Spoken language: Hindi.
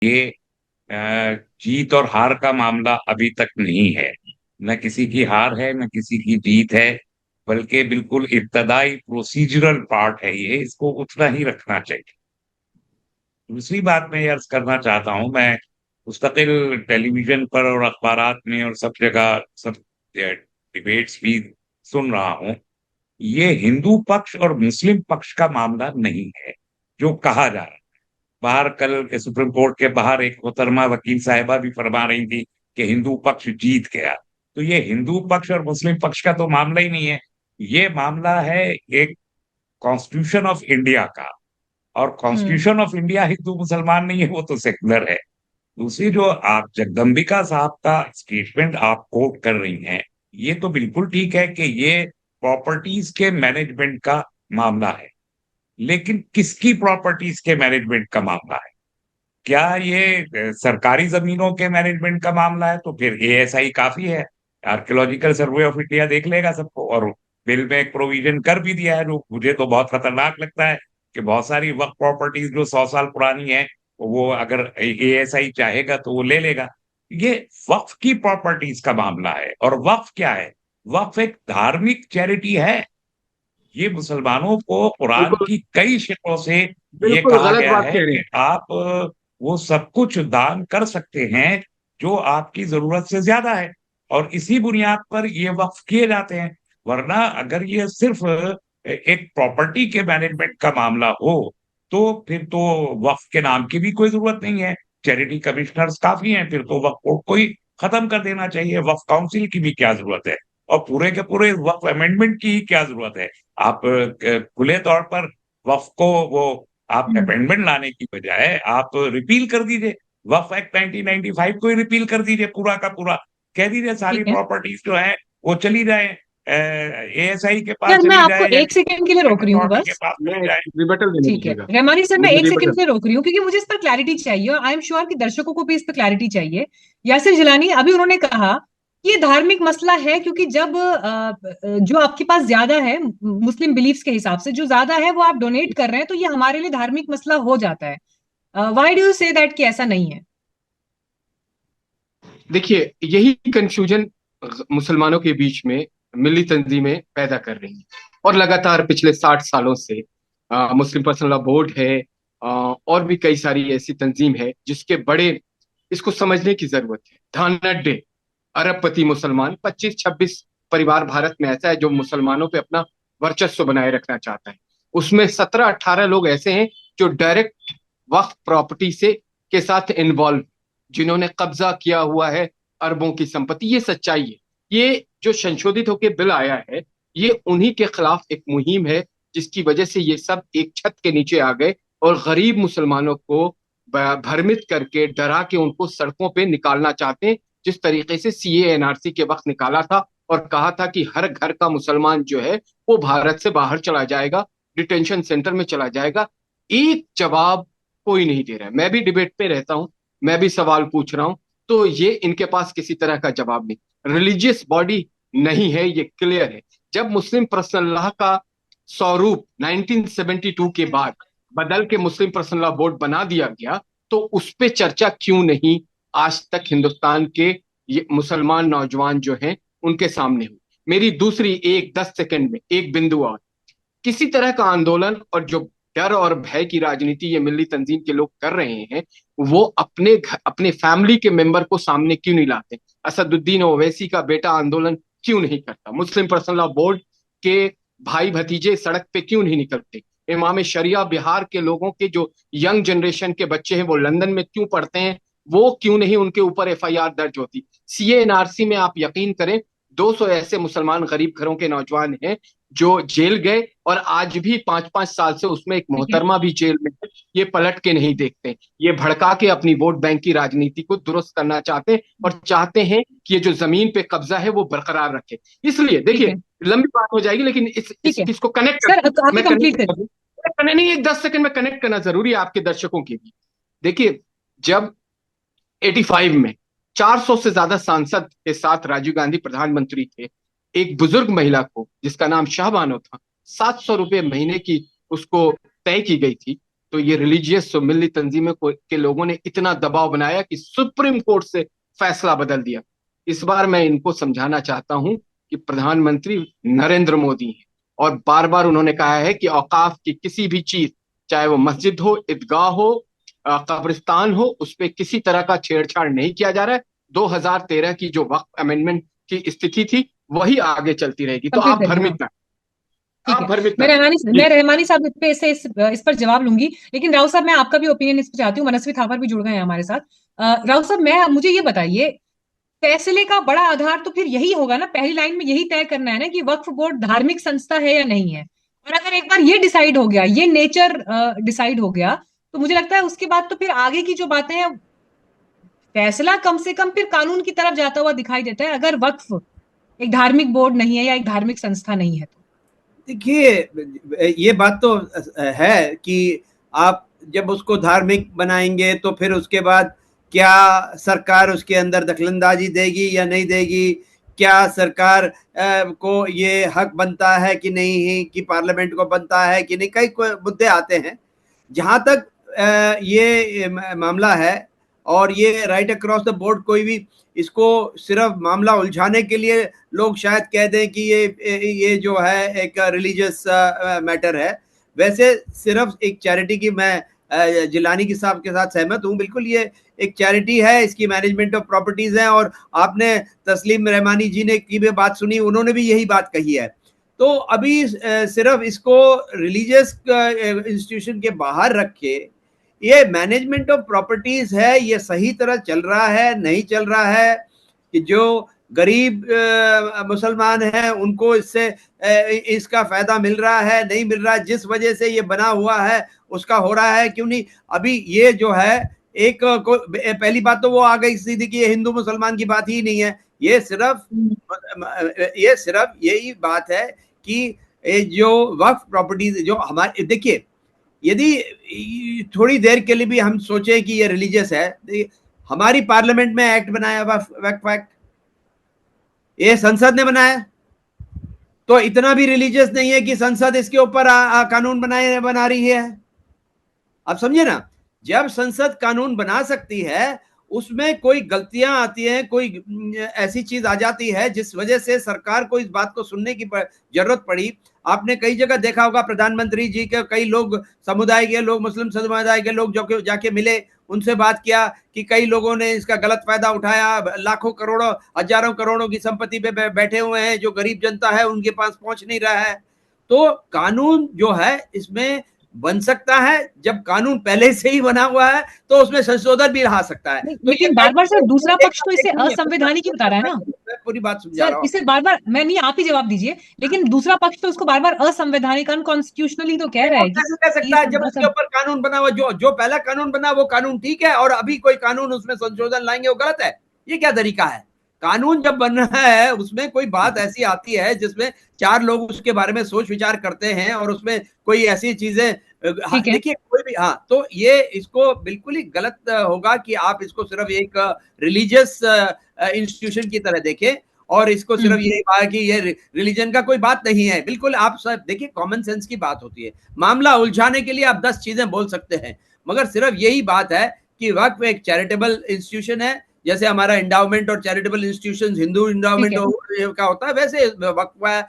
ये जीत और हार का मामला अभी तक नहीं है। न किसी की हार है न किसी की जीत है, बल्कि बिल्कुल इब्तदाई प्रोसीजरल पार्ट है। ये इसको उतना ही रखना चाहिए। दूसरी बात मैं ये अर्ज करना चाहता हूं, मैं मुस्तकिल टेलीविजन पर और अखबारात में और सब जगह सब डिबेट्स भी सुन रहा हूं। ये हिंदू पक्ष और मुस्लिम पक्ष का मामला नहीं है जो कहा जा रहा है। बाहर कल सुप्रीम कोर्ट के बाहर एक मोहतरमा वकील साहिबा भी फरमा रही थी कि हिंदू पक्ष जीत गया। तो ये हिंदू पक्ष और मुस्लिम पक्ष का तो मामला ही नहीं है। ये मामला है एक कॉन्स्टिट्यूशन ऑफ इंडिया का। और हम्म। कॉन्स्टिट्यूशन ऑफ इंडिया हिंदू मुसलमान नहीं है, वो तो सेकुलर है। दूसरी जो आप जगदम्बिका साहब का स्टेटमेंट आप कोट कर रही हैं, ये तो बिल्कुल ठीक है कि ये प्रॉपर्टीज के मैनेजमेंट का मामला है। लेकिन किसकी प्रॉपर्टीज के मैनेजमेंट का मामला है? क्या ये सरकारी जमीनों के मैनेजमेंट का मामला है? तो फिर एएसआई काफी है। आर्कियोलॉजिकल सर्वे ऑफ इंडिया देख लेगा सबको। और बिल में एक प्रोविजन कर भी दिया है जो मुझे तो बहुत खतरनाक लगता है, कि बहुत सारी वक्फ प्रॉपर्टीज जो 100 साल पुरानी है, वो अगर एएसआई चाहेगा तो वो ले लेगा। ये वक्फ की प्रॉपर्टीज का मामला है। और वक्फ क्या है? वक्फ एक धार्मिक चैरिटी है। ये मुसलमानों को कुरान बिल्कुल की कई शिक्कों से ये बिल्कुल कहा गलत गया बात है कह रहे कि हैं। आप वो सब कुछ दान कर सकते हैं जो आपकी जरूरत से ज्यादा है, और इसी बुनियाद पर ये वक्फ किए जाते हैं। वरना अगर ये सिर्फ एक प्रॉपर्टी के मैनेजमेंट का मामला हो, तो फिर तो वक्फ के नाम की भी कोई जरूरत नहीं है। चैरिटी कमिश्नर्स काफी हैं, फिर तो वक्फ बोर्ड को ही खत्म कर देना चाहिए। वक्फ काउंसिल की भी क्या जरूरत है? और पूरे के पूरे वक्फ अमेंडमेंट की ही क्या जरूरत है? आप खुले तौर पर वक्फ को वो आप हम्म। अमेंडमेंट लाने की बजाय आप रिपील कर दीजिए। वक्फ एक्ट 1995 को ही रिपील कर दीजिए पूरा का पूरा। कह दीजिए सारी ठीक है। प्रॉपर्टीज जो है वो चली जाए, एएसआई के पास सर, मैं चली जाए आपको आपको जाए, या एक सेकंड के लिए रोक रही हूँ अथॉरिटी के बस। पास मैं चली जाए। रिबटल देने ठीक है, दीजिएगा। रहमानी सर, मैं मुझे एक सेकंड रिबटल। के लिए रोक रही हूँ क्योंकि मुझे इस पर क्लैरिटी चाहिए और आई एम श्योर कि दर्शकों को भी इस पर क्लैरिटी चाहिए। यासिर जिलानी अभी उन्होंने कहा कि ये धार्मिक मसला है क्योंकि जब जो आपके पास ज्यादा है मुस्लिम बिलीफ्स के हिसाब से जो ज्यादा है वो आप डोनेट कर रहे हैं, तो ये हमारे लिए धार्मिक मसला हो जाता है। Why do you say that कि ऐसा नहीं है? देखिए, यही कंफ्यूजन मुसलमानों के बीच में मिली तंजीमें पैदा कर रही हैं। और लगातार पिछले 60 सालों से मुस्लिम पर्सनल लॉ बोर्ड है, और भी कई सारी ऐसी तंजीम है जिसके बड़े इसको समझने की जरूरत है। धानड्डे अरबपति मुसलमान 25-26 परिवार भारत में ऐसा है जो मुसलमानों पे अपना वर्चस्व बनाए रखना चाहता है। उसमें 17-18 लोग ऐसे हैं जो डायरेक्ट वक्फ प्रॉपर्टी से के साथ इन्वॉल्व, जिन्होंने कब्जा किया हुआ है अरबों की संपत्ति। ये सच्चाई है। ये जो संशोधित होकर बिल आया है, ये उन्हीं के खिलाफ एक मुहिम है जिसकी वजह से ये सब एक छत के नीचे आ गए और गरीब मुसलमानों को भ्रमित करके डरा के उनको सड़कों पे निकालना चाहते हैं। जिस तरीके से सीए एनआरसी के वक्त निकाला था और कहा था कि हर घर का मुसलमान जो है वो भारत से बाहर चला जाएगा, डिटेंशन सेंटर में चला जाएगा। एक जवाब कोई नहीं दे रहा है। मैं भी डिबेट पे रहता हूँ, मैं भी सवाल पूछ रहा हूं, तो ये इनके पास किसी तरह का जवाब नहीं। रिलीजियस बॉडी नहीं है, ये क्लियर है। जब मुस्लिम पर्सनल लॉ का स्वरूप 1972 के बाद बदल के मुस्लिम पर्सनल लॉ बोर्ड बना दिया गया, तो उस पे चर्चा क्यों नहीं आज तक हिंदुस्तान के ये मुसलमान नौजवान जो हैं उनके सामने हुई? मेरी दूसरी एक 10 सेकंड में एक बिंदु और, किसी तरह का आंदोलन और जो डर और भय की राजनीति ये मिली तंजीम के लोग कर रहे हैं, वो अपने घर अपने फैमिली के मेंबर को सामने क्यों नहीं लाते? असदुद्दीन ओवैसी का बेटा आंदोलन क्यों नहीं करता? मुस्लिम पर्सनल लॉ बोर्ड के भाई भतीजे सड़क पे क्यों नहीं निकलते? इमाम शरिया बिहार के लोगों के जो यंग जनरेशन के बच्चे हैं वो लंदन में क्यों पढ़ते हैं, वो क्यों नहीं उनके ऊपर एफआईआर दर्ज होती? सीएनआरसी में आप यकीन करें 200 ऐसे मुसलमान गरीब घरों के नौजवान हैं जो जेल गए और आज भी 5-5 साल से, उसमें एक ठीक है। मोहतरमा भी जेल में है, ये पलट के नहीं देखते। ये भड़का के अपनी वोट बैंक की राजनीति को दुरुस्त करना चाहते हैं और चाहते हैं कि ये जो जमीन पे कब्जा है वो बरकरार रखे। इसलिए ठीक देखिए, है। लंबी बात हो जाएगी लेकिन ठीक है इसको कनेक्ट सर, कर, तो आगे मैं कंप्लीट कनेक्ट कर करिए। दूं। नहीं नहीं, एक 10 सेकंड में कनेक्ट करना जरूरी है आपके दर्शकों के भी। देखिए, जब 85 में 400 से ज्यादा सांसद के साथ राजीव गांधी प्रधानमंत्री थे, एक बुजुर्ग महिला को जिसका नाम शाहबानो था, 700 रुपये महीने की उसको तय की गई थी। तो ये रिलीजियस मिल्ली तंजीमें के लोगों ने इतना दबाव बनाया कि सुप्रीम कोर्ट से फैसला बदल दिया। इस बार मैं इनको समझाना चाहता हूं कि प्रधानमंत्री नरेंद्र मोदी हैं, और बार बार उन्होंने कहा है कि औकाफ की किसी भी चीज, चाहे वो मस्जिद हो, ईदगाह हो, कब्रिस्तान हो, उस पर किसी तरह का छेड़छाड़ नहीं किया जा रहा है। 2013 की जो वक्फ अमेंडमेंट की स्थिति थी वही आगे चलती रहेगी। तो कंप्लीट आप करिए, हाँ। भ्रमित ना, ठीक आप है। भ्रमित ना। मैं रहमानी साहब इस पर जवाब लूंगी, लेकिन राउत साहब मैं आपका भी ओपिनियन इस पर चाहती हूँ। मनस्वी थापर भी जुड़ गए हैं हमारे साथ। राउत साहब, मैं मुझे ये बताइए, फैसले का बड़ा आधार तो फिर यही होगा ना, पहली लाइन में यही तय करना है ना कि वक्फ बोर्ड धार्मिक संस्था है या नहीं है। और अगर एक बार ये डिसाइड हो गया, ये नेचर डिसाइड हो गया, तो मुझे लगता है उसके बाद तो फिर आगे की जो बातें हैं, फैसला कम से कम फिर कानून की तरफ जाता हुआ दिखाई देता है, अगर वक्फ एक धार्मिक बोर्ड नहीं है या एक धार्मिक संस्था नहीं है तो। देखिए, ये बात तो है कि आप जब उसको धार्मिक बनाएंगे तो फिर उसके बाद क्या सरकार उसके अंदर दखलंदाजी देगी या नहीं देगी, क्या सरकार को ये हक बनता है कि नहीं, कि पार्लियामेंट को बनता है कि नहीं, कई मुद्दे आते हैं। जहां तक ये मामला है, और ये राइट अक्रॉस द बोर्ड, कोई भी इसको सिर्फ मामला उलझाने के लिए लोग शायद कह दें कि ये जो है एक रिलीजियस मैटर है। वैसे सिर्फ एक चैरिटी की, मैं जिलानी के साहब के साथ सहमत हूँ बिल्कुल, ये एक चैरिटी है, इसकी मैनेजमेंट ऑफ प्रॉपर्टीज है। और आपने तस्लीम रहमानी जी ने की भी बात सुनी, उन्होंने भी यही बात कही है। तो अभी सिर्फ इसको रिलीजियस इंस्टीट्यूशन के बाहर रख के ये मैनेजमेंट ऑफ प्रॉपर्टीज है, ये सही तरह चल रहा है नहीं चल रहा है, कि जो गरीब मुसलमान हैं उनको इससे इसका फायदा मिल रहा है नहीं मिल रहा है, जिस वजह से ये बना हुआ है उसका हो रहा है क्यों नहीं। अभी ये जो है एक पहली बात तो वो आ गई सीधी कि ये हिंदू मुसलमान की बात ही नहीं है, ये सिर्फ यही बात है कि जो वक्फ प्रॉपर्टीज जो हमारे, देखिए यदि थोड़ी देर के लिए भी हम सोचे कि ये रिलीजियस है, हमारी पार्लियामेंट में एक्ट बनाया वक्फ एक्ट, ये संसद ने बनाया, तो इतना भी रिलीजियस नहीं है कि संसद इसके ऊपर कानून बना रही है। आप समझे ना, जब संसद कानून बना सकती है, उसमें कोई गलतियां आती हैं, कोई ऐसी चीज आ जाती है जिस वजह से सरकार को इस बात को सुनने की जरूरत पड़ी। आपने कई जगह देखा होगा, प्रधानमंत्री जी के कई लोग, समुदाय के लोग, मुस्लिम समुदाय के लोग जो जाके मिले, उनसे बात किया कि कई लोगों ने इसका गलत फायदा उठाया, लाखों करोड़ों हजारों करोड़ों की संपत्ति पे बैठे हुए हैं, जो गरीब जनता है उनके पास पहुंच नहीं रहा है। तो कानून जो है इसमें बन सकता है, जब कानून पहले से ही बना हुआ है तो उसमें संशोधन भी ला सकता है। तो लेकिन बार बार सर दूसरा पक्ष तो इसे असंवैधानिक ही बता रहा है ना। मैं पूरी बात समझा रहा सर हूँ। इसे बार बार, मैं नहीं, आप ही जवाब दीजिए, लेकिन दूसरा पक्ष तो इसको बार बार असंवैधानिक, अनकॉन्स्टिट्यूशनली तो कह रहा है कैसे कह सकता है जब उसके ऊपर कानून बना हुआ, जो पहला कानून बना वो कानून ठीक है, और अभी कोई कानून उसमें संशोधन लाएंगे वो गलत है। ये क्या तरीका है? कानून जब बन रहा है उसमें कोई बात ऐसी आती है जिसमें चार लोग उसके बारे में सोच विचार करते हैं, और उसमें कोई ऐसी चीजें, देखिए कोई भी, हाँ, तो ये इसको बिल्कुल ही गलत होगा कि आप इसको सिर्फ एक रिलीजियस इंस्टीट्यूशन की तरह देखें, और इसको सिर्फ यही कहा कि ये रिलीजन का कोई बात नहीं है। बिल्कुल, आप सब देखिए, कॉमन सेंस की बात होती है। मामला उलझाने के लिए आप 10 चीजें बोल सकते हैं, मगर सिर्फ यही बात है कि वक्फ एक चैरिटेबल इंस्टीट्यूशन है, जैसे हमारा इंडाउमेंट और चैरिटेबल इंस्टीट्यूशंस हिंदू इंडाउमेंट का होता है, वैसे वक्फ है,